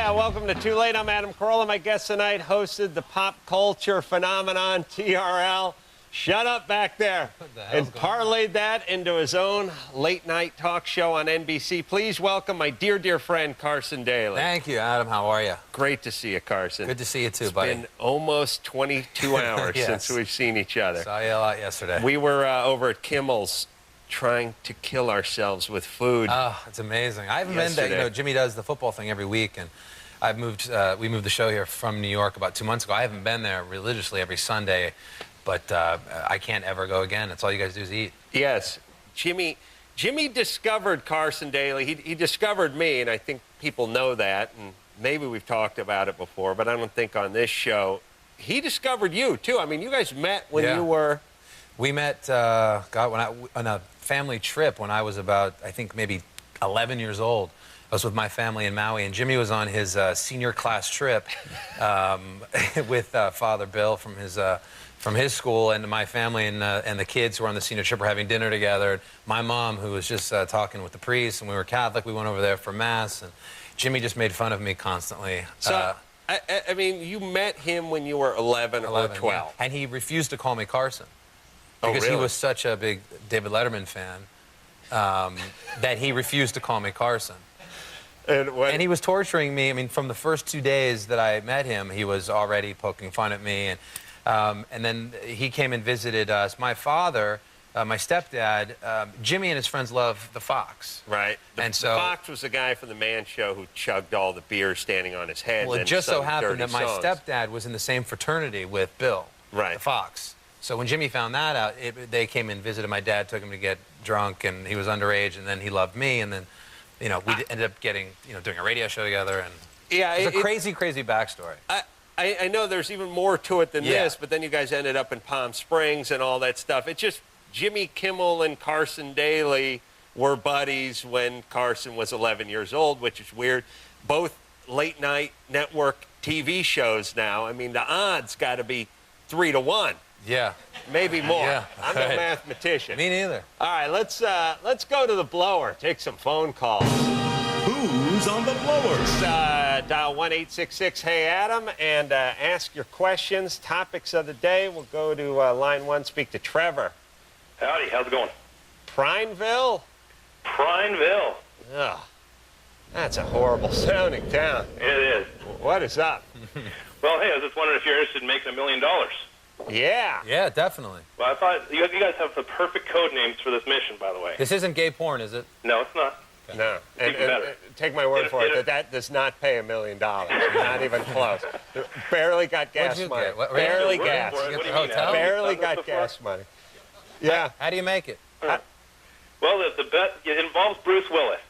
Yeah, welcome to Too Late. I'm Adam Carolla. My guest tonight hosted the pop culture phenomenon, TRL. Shut up back there. And parlayed that into his own late-night talk show on NBC. Please welcome my dear, dear friend, Carson Daly. Thank you, Adam. How are you? Great to see you, Carson. Good to see you too, buddy. It's been almost 22 hours Yes. since we've seen each other. Saw you a lot yesterday. We were over at Kimmel's trying to kill ourselves with food. Oh, it's amazing. I haven't been there. You know, Jimmy does the football thing every week, and I've moved. We moved the show here from New York about 2 months ago. I haven't been there religiously every Sunday, but I can't ever go again. It's all you guys do is eat. Yes. Jimmy discovered Carson Daly. He discovered me, and I think people know that, and maybe we've talked about it before, but I don't think on this show. He discovered you, too. I mean, you guys met when you were... We met, on a family trip when I was about, I think, maybe 11 years old. I was with my family in Maui, and Jimmy was on his senior class trip with Father Bill from his school, and my family and the kids who were on the senior trip were having dinner together. My mom, who was just talking with the priest, and we were Catholic, we went over there for Mass, and Jimmy just made fun of me constantly. So, I mean, you met him when you were 11 or 12. Yeah. And he refused to call me Carson. Because he was such a big David Letterman fan that he refused to call me Carson. And he was torturing me. I mean, from the first 2 days that I met him, he was already poking fun at me. And then he came and visited us. My father, my stepdad, Jimmy and his friends love the Fox. Right. The Fox was the guy from the Man Show who chugged all the beer standing on his head. Well, it just so happened that my stepdad was in the same fraternity with Bill, the Fox. So when Jimmy found that out, they came and visited. My dad took him to get drunk, and he was underage, and then he loved me, and then, you know, we ended up getting, you know, doing a radio show together, and it's a crazy, crazy backstory. I know there's even more to it than this, but then you guys ended up in Palm Springs and all that stuff. It's just Jimmy Kimmel and Carson Daly were buddies when Carson was 11 years old, which is weird. Both late-night network TV shows now. I mean, the odds got to be 3 to 1. Yeah. Maybe more. Yeah, I'm no mathematician. Me neither. All right, let's go to the blower. Take some phone calls. Who's on the blower? Dial 1-866-HEY-ADAM and ask your questions. Topics of the day. We'll go to line 1. Speak to Trevor. Howdy. How's it going? Prineville? Prineville. Ugh. That's a horrible sounding town. It is. What is up? Well, hey, I was just wondering if you're interested in making $1 million. Yeah. Yeah, definitely. Well, I thought you guys have the perfect code names for this mission, by the way. This isn't gay porn, is it? No, it's not. Okay. No. And take my word for it, that does not pay $1 million. Not even close. Barely got gas money. Barely gas. Barely got gas money. Yeah. How do you make it? Well, the bet, it involves Bruce Willis.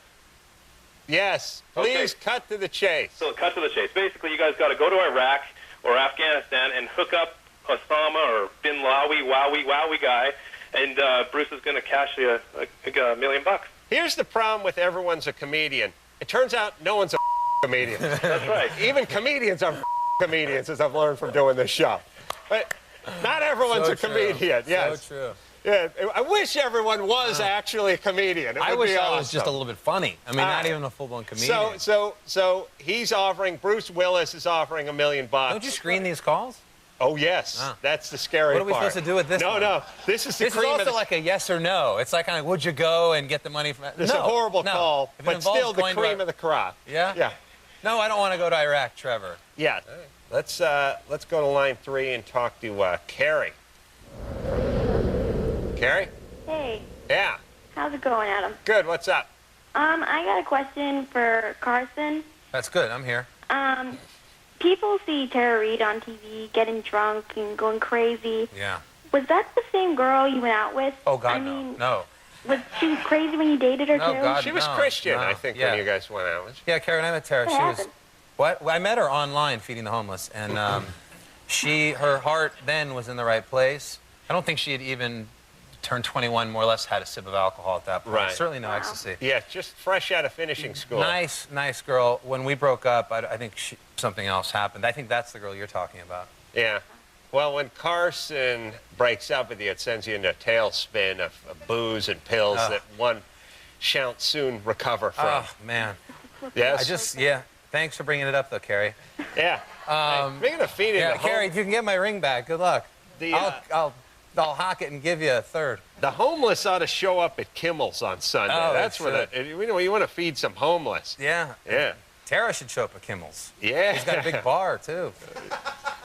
Yes. Please cut to the chase. So cut to the chase. Basically, you guys got to go to Iraq or Afghanistan and hook up Osama or Bin Wowie guy, and Bruce is going to cash you $1 million. Here's the problem with everyone's a comedian. It turns out no one's a comedian. That's right. Even comedians are comedians, as I've learned from doing this show. But not everyone's a comedian. Yes. So true. Yeah, I wish everyone was actually a comedian. I wish I was just a little bit funny. I mean, not even a full-blown comedian. So he's offering, Bruce Willis is offering $1 million. Don't you screen these calls? Oh, yes. That's the scary part. What are we supposed to do with this one? No. This is the cream. This is also like a yes or no. It's like kind of, would you go and get the money from... It's a horrible call, but still the cream of the crop. Yeah? Yeah. No, I don't want to go to Iraq, Trevor. Yeah. Hey. Let's go to line 3 and talk to Carrie. Carrie? Hey. Yeah. How's it going, Adam? Good. What's up? I got a question for Carson. That's good. I'm here. People see Tara Reid on TV getting drunk and going crazy. Yeah. Was that the same girl you went out with? Oh, God, no. Was she crazy when you dated her, no, too? God, she was Christian, I think, when you guys went out. Yeah, Karen, I met Tara. What happened? What? I met her online feeding the homeless, and her heart then was in the right place. I don't think she had even turned 21, more or less had a sip of alcohol at that point. Right. Certainly no ecstasy. Yeah, just fresh out of finishing school. Nice girl. When we broke up, I think something else happened. I think that's the girl you're talking about. Yeah. Well, when Carson breaks up with you, it sends you into a tailspin of booze and pills that one shan't soon recover from. Oh, man. Yes? Thanks for bringing it up, though, Carrie. Yeah. Hey, speaking of feeding, Yeah, Carrie, if you can get my ring back, good luck. I'll hock it and give you a third. The homeless ought to show up at Kimmel's on Sunday. Oh, That's what you want to feed some homeless. Yeah. Yeah. Tara should show up at Kimmel's. Yeah. He's got a big bar, too.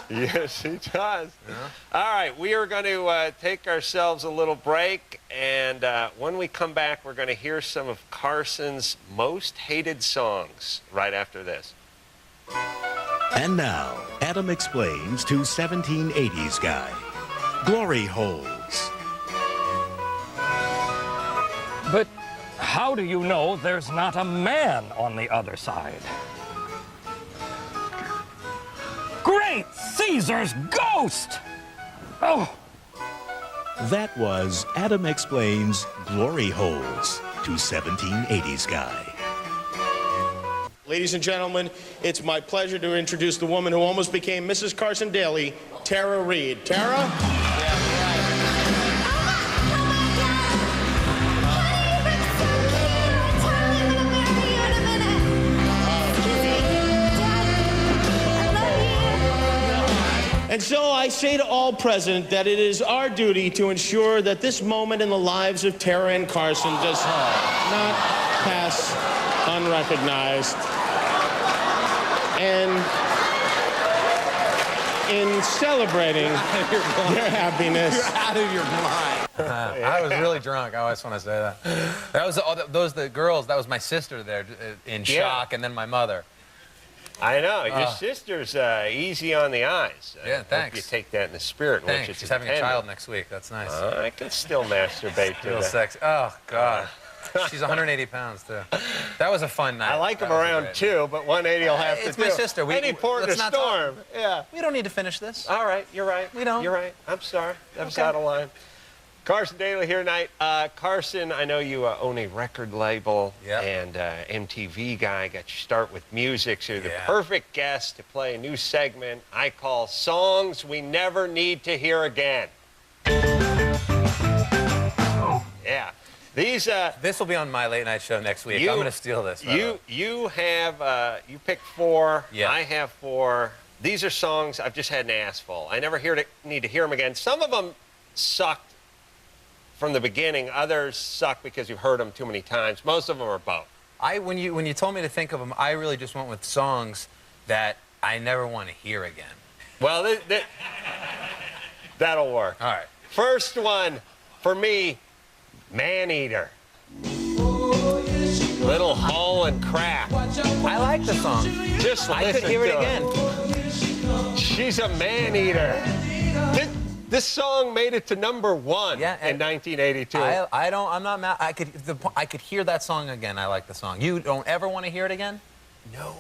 Yes, he does. Yeah. All right, we are going to take ourselves a little break, and when we come back, we're going to hear some of Carson's most hated songs right after this. And now, Adam explains to 1780s guy. Glory holes. But how do you know there's not a man on the other side? Great Caesar's ghost! Oh! That was Adam explains Glory holes to 1780s guy. Ladies and gentlemen, it's my pleasure to introduce the woman who almost became Mrs. Carson Daly, Tara Reid. Tara? And so I say to all present that it is our duty to ensure that this moment in the lives of Tara and Carson does not pass unrecognized. And in celebrating their happiness. You're out of your mind. I was really drunk. I always want to say that. That was the girls. That was my sister there in shock, and then my mother. I know. Your sister's easy on the eyes. Yeah, Hope thanks. you take that in the spirit in which it's She's having a intended. child next week. That's nice. I can still masturbate to Real that. sexy. Oh, God. She's 180 pounds, too. That was a fun night. I like them That was a around great two, but 180 will have to It's do. my sister. Any port in a let's not talk. storm. Yeah. We don't need to finish this. All right. You're right. We don't. You're right. I'm sorry. That was Okay. out of line. Carson Daly here tonight. Carson, I know you own a record label and MTV guy. Got your start with music, so you're the perfect guest to play a new segment I call Songs We Never Need to Hear Again. Yeah. These this will be on my late night show next week. I'm going to steal this. You have you picked 4. Yeah. I have 4. These are songs I've just had an ass full. I never need to hear them again. Some of them sucked from the beginning. Others suck because you've heard them too many times. Most of them are both. When you told me to think of them, I really just went with songs that I never want to hear again. Well, that'll work. All right. First one for me, Man Eater. Little Hull and Crap. I like the song. Just listen I could hear it to again. She's a man eater. This song made it to #1 in 1982. I'm not mad. I could hear that song again. I like the song. You don't ever want to hear it again? No.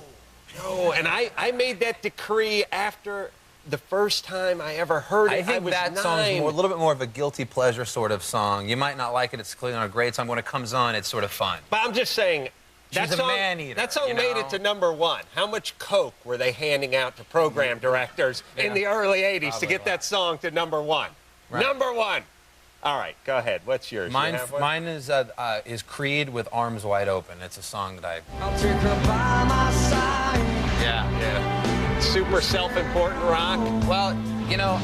And I made that decree after the first time I ever heard it. I think was that 9. song's a little bit more of a guilty pleasure sort of song. You might not like it. It's clearly not a great song. When it comes on, it's sort of fun. But I'm just saying, She's a man eater. That song made it to #1. How much coke were they handing out to program directors in the early 80s to get that song to #1? Right. #1. All right, go ahead. What's yours? Mine is Creed with Arms Wide Open. It's a song that I'll take her by my side. Yeah. Super self-important rock. Well, you know,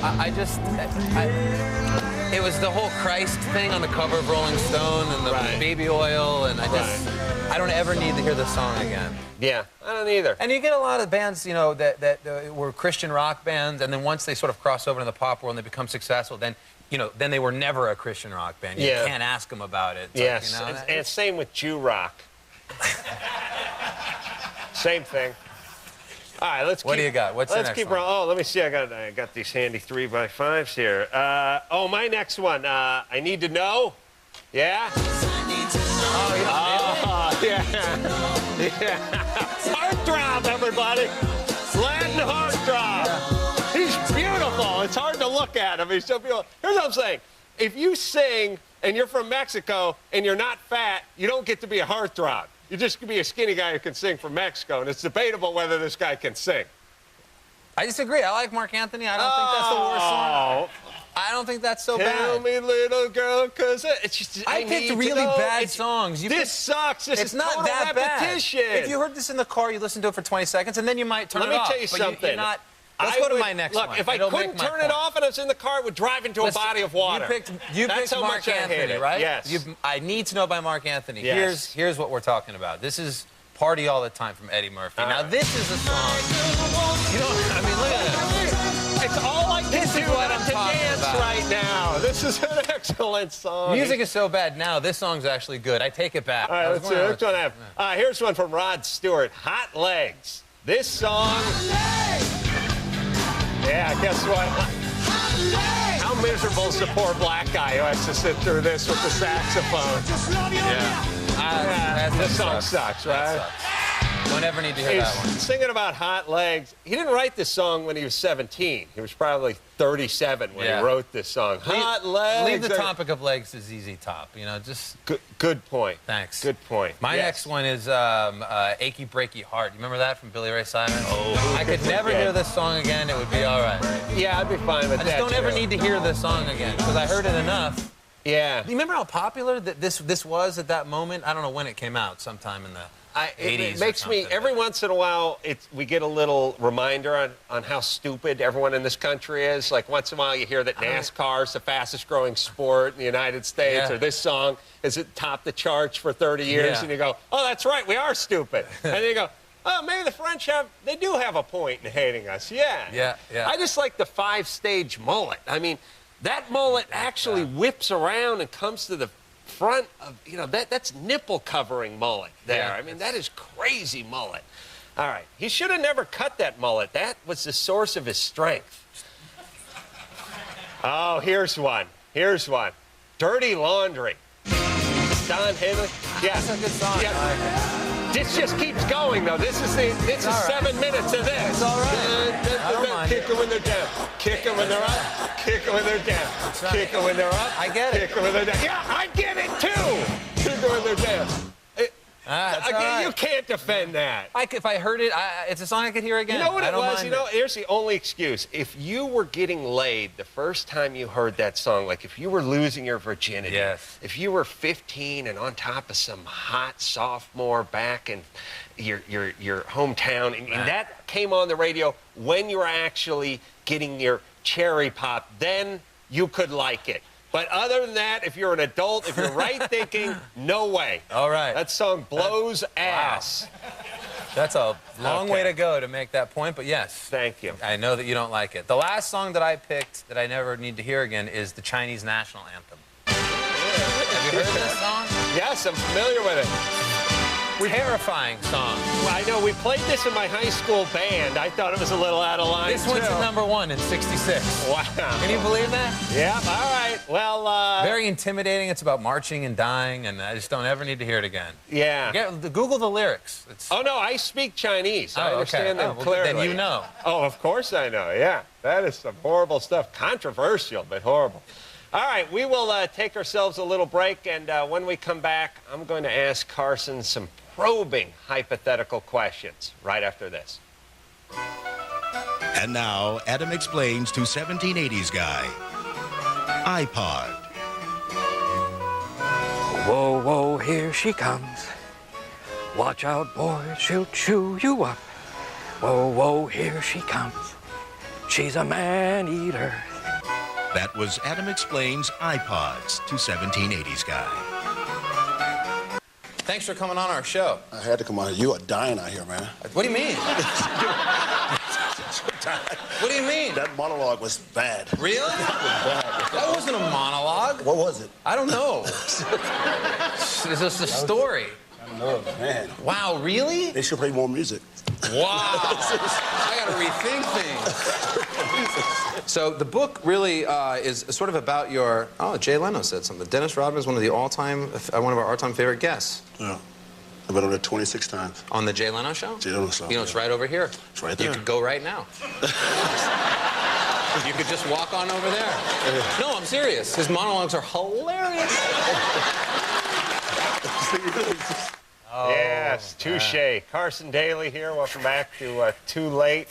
it was the whole Christ thing on the cover of Rolling Stone and the baby oil, and I don't ever need to hear this song again. Yeah, I don't either. And you get a lot of bands, you know, that were Christian rock bands, and then once they sort of cross over into the pop world and they become successful, then, you know, then they were never a Christian rock band. You can't ask them about it. It's Yes, like, you know, and same with Jew rock. Same thing. All right, What do you got? What's the let's next keep one? rolling. Oh, let me see. I got these handy 3x5s here. My next one. I Need to Know. Yeah. Oh, yeah. Heartthrob, everybody. Latin heartthrob. He's beautiful. It's hard to look at him. He's so beautiful. Here's what I'm saying. If you sing and you're from Mexico and you're not fat, you don't get to be a heartthrob. You just can be a skinny guy who can sing from Mexico, and it's debatable whether this guy can sing. I disagree. I like Mark Anthony. I don't think that's the worst song. I don't think that's so Tell bad. me, little girl, because it's just... I picked really bad songs. This sucks. This It's is not total that repetition. bad. If you heard this in the car, you listen to it for 20 seconds, and then you might turn it off. Let me tell you something. You're not, let's go to my next one. Look, if I It'll couldn't make my turn it point. off and I was in the car, it would drive into a body of water. You That's picked how Mark much I hate Anthony, it. right? Yes. I Need to Know by Mark Anthony. Yes. Here's what we're talking about. This is Party All the Time from Eddie Murphy. Now, this is a song. You know, I mean, look at this. It's all I can This do is what I'm to talking dance about. right now. This is an excellent song. Music is so bad now. This song's actually good. I take it back. All right, let's see. Which one I have? Here's one from Rod Stewart, Hot Legs. This song... Yeah, guess what? How miserable is the poor black guy who has to sit through this with the saxophone? Yeah. This song sucks, right? Don't ever need to hear that one. He's singing about hot legs. He didn't write this song when he was 17. He was probably 37 when he wrote this song. Hot legs. Leave the topic of legs to ZZ Top. You know, just... Good point. Thanks. Good point. My next one is Achy Breaky Heart. You remember that from Billy Ray Cyrus? Oh. I could never hear this song again. It would be all right. Yeah, I'd be fine with that. I just don't ever need to hear this song again because I heard it enough. Yeah. Do you remember how popular that this was at that moment? I don't know when it came out, sometime in the 80s. It makes me, every once in a while, we get a little reminder on how stupid everyone in this country is. Like, once in a while, you hear that NASCAR is the fastest growing sport in the United States, or this song is at top the charts for 30 years, and you go, oh, that's right, we are stupid. And then you go, oh, maybe the French they do have a point in hating us. Yeah. I just like the 5-stage mullet. I mean, that mullet actually whips around and comes to the front of, you know, that's nipple covering mullet there. I mean, that is crazy mullet. All right. He should have never cut that mullet. That was the source of his strength. Oh, here's one. Here's one. Dirty Laundry. Don Henley. Yeah. That's a good song. Yeah. This just keeps going, though. This is 7 minutes of this. It's all right. I don't mind Kick them when they're down. Kick them when they're up. Kick them when they're down. Right. Kick them when they're up. I get it. Kick them when they're down. Yeah, I get it, too. Kick them when they're down. You can't defend that. If I heard it, it's a song I could hear again. You know what it was? You know, it. here's the only excuse. If you were getting laid the first time you heard that song, like if you were losing your virginity, if you were 15 and on top of some hot sophomore back in your hometown, and that came on the radio when you were actually getting your cherry pop, then you could like it. But other than that, if you're an adult, if you're right thinking, no way. All right. That song blows ass. Wow. That's a long way to go to make that point, but yes. Thank you. I know that you don't like it. The last song that I picked that I never need to hear again is the Chinese national anthem. Have you heard this song? Yes, I'm familiar with it. Terrifying song. Well, I know. We played this in my high school band. I thought it was a little out of line, This went to #1 in '66. Wow. Can you believe that? Yeah, all right. Well, very intimidating. It's about marching and dying, and I just don't ever need to hear it again. Yeah. Google the lyrics. Oh, no, I speak Chinese. I understand them well, clearly. Then you know. Oh, of course I know, yeah. That is some horrible stuff. Controversial, but horrible. All right, we will take ourselves a little break, and when we come back, I'm going to ask Carson some probing hypothetical questions right after this. And now, Adam explains to 1780s guy, iPod. Whoa, whoa, here she comes. Watch out, boy, she'll chew you up. Whoa, whoa, here she comes. She's a man-eater. That was Adam explains iPods to 1780s guy. Thanks for coming on our show. I had to come on here. You are dying out here, man. What do you mean? What do you mean? That monologue was bad. Really? That wasn't a monologue. What was it? I don't know. It's just a story. Oh, man. Wow, really? They should play more music. Wow. I got to rethink things. So the book really is sort of about your... Oh, Jay Leno said something. Dennis Rodman is one of our all-time favorite guests. Yeah. I've been on it 26 times. On the Jay Leno show? Jay Leno show. You know, it's right over here. It's right there. You could go right now. You could just walk on over there. No, I'm serious. His monologues are hilarious. Yes, touche. Carson Daly here. Welcome back to Too Late.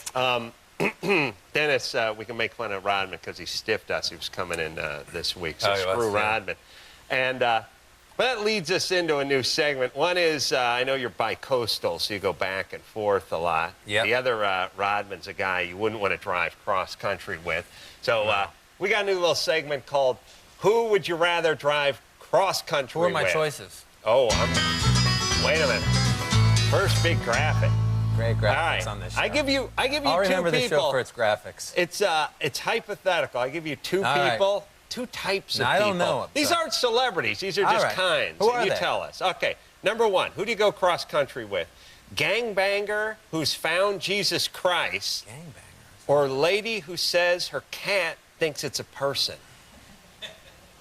Dennis, we can make fun of Rodman because he stiffed us. He was coming in this week, so he was, screw yeah. Rodman. And but that leads us into a new segment. One is, I know you're bi-coastal, so you go back and forth a lot. Yep. The other, Rodman's a guy you wouldn't want to drive cross-country with. So we got a new little segment called Who Would You Rather Drive Cross-Country With? Who are my choices? Oh, wait a minute. First big graphic. Great graphics All right. on this show. I give you I'll two remember the people. show for its graphics. It's hypothetical. I give you two All people, right. two types of Now, people. I don't know 'em, These so- aren't celebrities. These are just right. kinds. Who are you they? tell us. Okay. Number one, who do you go cross country with? Gangbanger who's found Jesus Christ, Gangbangers. or lady who says her cat thinks it's a person?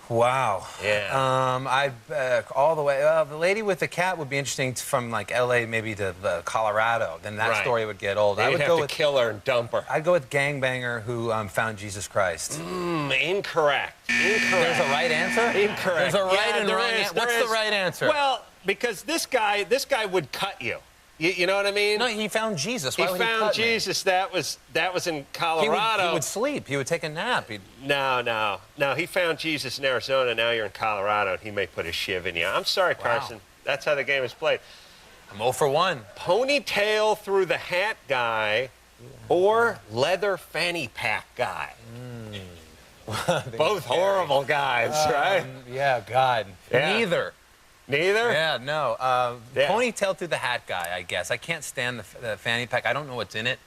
Wow. Yeah. All the way. The lady with the cat would be interesting from like L.A. maybe to Colorado. Then that Right. story would get old. I You'd would have go to with kill her and dump her. I'd go with gangbanger who found Jesus Christ. Incorrect. There's a right answer. Incorrect. There's a right Yeah, and there wrong is, answer. there What's is. the right answer? Well, because this guy would cut you. You know what I mean? no, he found Jesus. He Why would found cut me? Jesus. That was in Colorado. He would sleep. He would take a nap. No. He found Jesus in Arizona. Now you're in Colorado, and he may put a shiv in you. I'm sorry, Carson. That's how the game is played. I'm 0 for 1. Ponytail through the hat guy, or leather fanny pack guy. Both horrible guys, right? Yeah, God. Yeah. Neither. Neither? Yeah, no. Yeah. Ponytail through the hat guy, I guess. I can't stand the fanny pack. I don't know what's in it.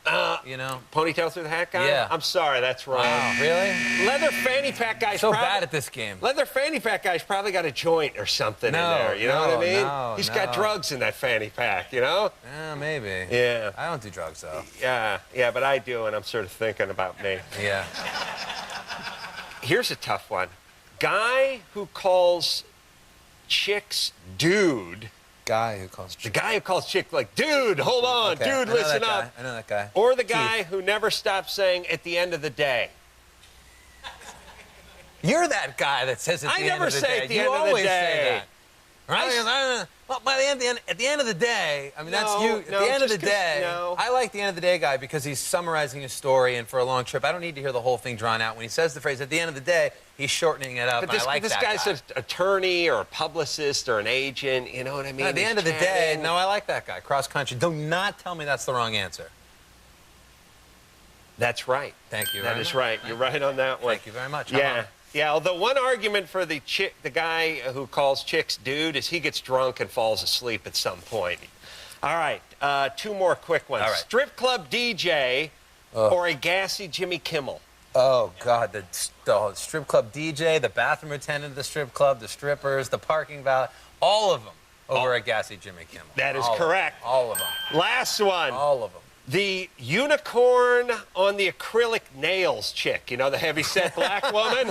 You know? Ponytail through the hat guy? Yeah. I'm sorry, that's wrong. Wow, really? Leather fanny pack guy's So probably, bad at this game. Leather fanny pack guy's probably got a joint or something No, in there. You know what I mean? no, He's got no. drugs in that fanny pack, you know? Yeah, maybe. Yeah. I don't do drugs, though. Yeah, but I do, and I'm sort of thinking about me. Yeah. Here's a tough one. Guy who calls chicks dude. Guy who calls The guy who calls chick like, dude, hold on, Okay, dude, I know listen that guy. up. I know that guy. Or the guy who never stops saying at the end of the day. You're that guy that says at I the end never of the say day. at the You end of the always day. say that. Right? Well, by at the end of the day, I mean, that's No, you. At no, the end of the just 'cause- day, no. I like the end of the day guy because he's summarizing his story, and for a long trip, I don't need to hear the whole thing drawn out. When he says the phrase, at the end of the day, he's shortening it up, But and this, I like this that guy's guy. an attorney or a publicist or an agent, you know what I mean? At the He's end of the day, chatting. no, I like that guy. Cross country. Do not tell me that's the wrong answer. That's right. Thank you. That very is much. right. You're right on that one. Thank you very much. Yeah. Yeah, although one argument for the guy who calls chicks dude is he gets drunk and falls asleep at some point. All right, two more quick ones. All right. Strip club DJ or a gassy Jimmy Kimmel? Oh, God, the strip club DJ, the bathroom attendant at the strip club, the strippers, the parking valet, all of them over a gassy Jimmy Kimmel. That is All of them. correct. All of them. Last one. All of them. The unicorn on the acrylic nails chick, you know, the heavy-set black woman?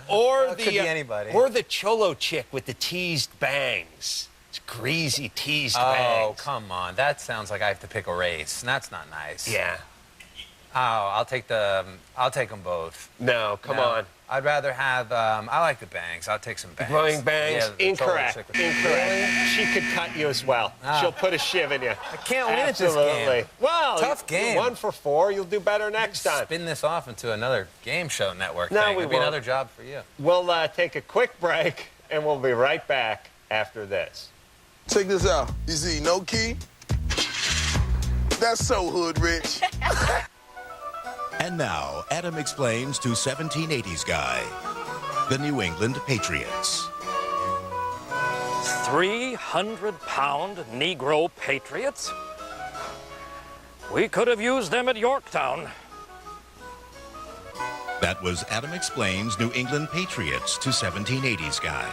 Or Could be anybody. Or the cholo chick with the teased bangs. It's greasy teased Oh, bangs. come on. That sounds like I have to pick a race. And that's not nice. Yeah. Oh, I'll take them both. No, come No. on. I'd rather have, I like the bangs. I'll take some bangs. Blowing bangs? Yeah, the cholo Incorrect. chick with- Incorrect. She could cut you as well. Ah. She'll put a shiv in you. I can't win at this Absolutely. game. Well, Tough game. 1 for 4. You'll do better next time. Spin this off into another game show network No, thing. we It'd be won't. another job for you. We'll take a quick break, and we'll be right back after this. Check this out. You see, no key? That's so hood rich. And now, Adam explains to 1780s guy, the New England Patriots. 300-pound Negro patriots? We could have used them at Yorktown. That was Adam explains New England Patriots to 1780s guy.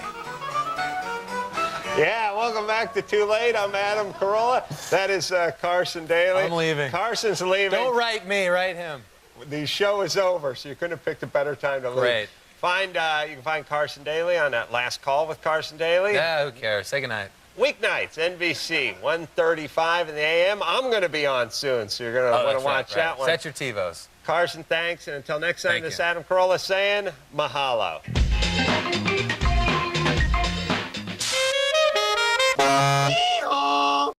Yeah, welcome back to Too Late. I'm Adam Carolla. That is Carson Daly. I'm leaving. Carson's leaving. Don't write me, write him. The show is over, so you couldn't have picked a better time to leave. Great. You can find Carson Daly on that Last Call with Carson Daly. Yeah, who cares? Say goodnight. Weeknights, NBC, 1:35 in the a.m. I'm going to be on soon, so you're going to want that's to watch right. that one. Set your TiVos. Carson, thanks, and until next time, Thank this is you. Adam Carolla saying mahalo.